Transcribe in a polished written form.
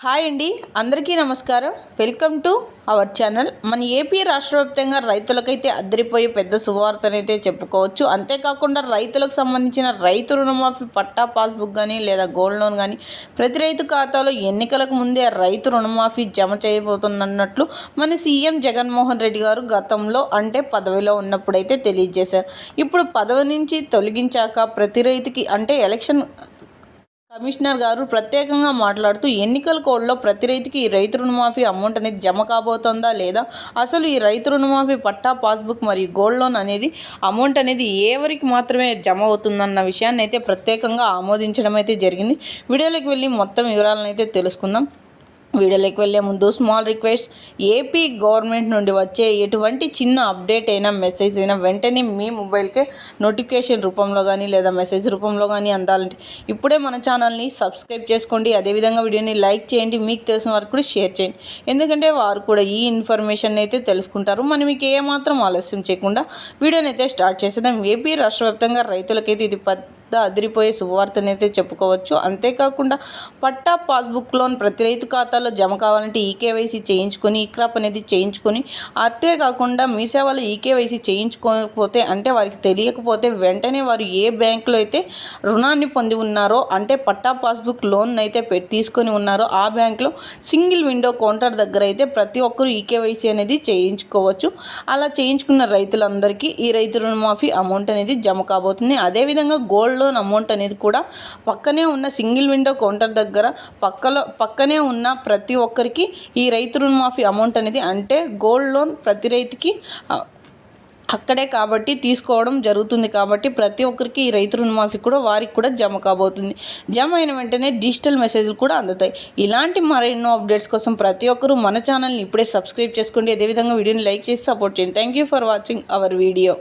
Hi అండి, అందరికీ నమస్కారం. Welcome to our channel. మన ఏపీ రాష్ట్ర వ్యాప్తంగా రైతులకైతే అద్దరిపోయే పెద్ద శుభవార్తనైతే చెప్పుకోవచ్చు. అంతేకాకుండా రైతులకు సంబంధించిన రైతు రుణమాఫీ పట్టా పాస్బుక్ కానీ లేదా గోల్డ్ లోన్ కానీ ప్రతి రైతు ఖాతాలో ఎన్నికలకు ముందే రైతు రుణమాఫీ జమ చేయబోతున్నట్లు మన సీఎం జగన్మోహన్ రెడ్డి గారు గతంలో అంటే పదవిలో ఉన్నప్పుడైతే తెలియజేశారు. ఇప్పుడు పదవి నుంచి తొలగించాక ప్రతి రైతుకి అంటే ఎలక్షన్ కమిషనర్ గారు ప్రత్యేకంగా మాట్లాడుతూ ఎన్నికల కోడ్లో ప్రతి రైతుకి ఈ రైతు రుణమాఫీ అమౌంట్ అనేది జమ కాబోతుందా లేదా, అసలు ఈ రైతు రుణమాఫీ పట్టా పాస్బుక్ మరియు గోల్డ్ లోన్ అనేది అమౌంట్ అనేది ఎవరికి మాత్రమే జమ అవుతుందన్న విషయాన్ని అయితే ప్రత్యేకంగా ఆమోదించడం అయితే జరిగింది. వీడియోలోకి వెళ్ళి మొత్తం వివరాలను అయితే తెలుసుకుందాం. వీడియోలోకి వెళ్ళే ముందు స్మాల్ రిక్వెస్ట్, ఏపీ గవర్నమెంట్ నుండి వచ్చే ఎటువంటి చిన్న అప్డేట్ అయినా మెసేజ్ అయినా వెంటనే మీ మొబైల్కే నోటిఫికేషన్ రూపంలో కానీ లేదా మెసేజ్ రూపంలో కానీ అందాలంటే ఇప్పుడే మన ఛానల్ని సబ్స్క్రైబ్ చేసుకోండి. అదేవిధంగా వీడియోని లైక్ చేయండి, మీకు తెలిసిన వారికి కూడా షేర్ చేయండి. ఎందుకంటే వారు కూడా ఈ ఇన్ఫర్మేషన్ అయితే తెలుసుకుంటారు. మనం మీకు ఏమాత్రం ఆలస్యం చేయకుండా వీడియోని అయితే స్టార్ట్ చేసేద్దాం. ఏపీ రాష్ట్ర వ్యాప్తంగా రైతులకైతే ఇది అదిరిపోయే శుభవార్తనైతే చెప్పుకోవచ్చు. అంతేకాకుండా పట్టా పాస్బుక్ లోన్ ప్రతి రైతు ఖాతాలో జమ కావాలంటే ఈకేవైసీ చేయించుకొని ఈక్రాప్ అనేది చేయించుకొని, అంతేకాకుండా మీ సేవలో ఈకేవైసీ చేయించుకోకపోతే అంటే వారికి తెలియకపోతే వెంటనే వారు ఏ బ్యాంకులో అయితే రుణాన్ని పొంది ఉన్నారో అంటే పట్టా పాస్బుక్ లోన్ అయితే తీసుకొని ఉన్నారో ఆ బ్యాంకులో సింగిల్ విండో కౌంటర్ దగ్గర అయితే ప్రతి ఒక్కరూ ఈకేవైసీ అనేది చేయించుకోవచ్చు. అలా చేయించుకున్న రైతులందరికీ ఈ రైతు రుణమాఫీ అమౌంట్ అనేది జమ కాబోతుంది. అదేవిధంగా గోల్డ్ లోన్ అమౌంట్ అనేది కూడా పక్కనే ఉన్న సింగిల్ విండో కౌంటర్ దగ్గర పక్కనే ఉన్న ప్రతి ఒక్కరికి ఈ రైతు రుణమాఫీ అమౌంట్ అనేది అంటే గోల్డ్ లోన్ ప్రతి రైతుకి అక్కడే కాబట్టి తీసుకోవడం జరుగుతుంది. కాబట్టి ప్రతి ఒక్కరికి ఈ రైతు రుణమాఫీ కూడా వారికి కూడా జమ కాబోతుంది. జమ అయిన వెంటనే డిజిటల్ మెసేజ్లు కూడా అందుతాయి. ఇలాంటి మరెన్నో అప్డేట్స్ కోసం ప్రతి ఒక్కరూ మన ఛానల్ని ఇప్పుడే సబ్స్క్రైబ్ చేసుకోండి. అదేవిధంగా వీడియోని లైక్ చేసి సపోర్ట్ చేయండి. Thank you for watching our video.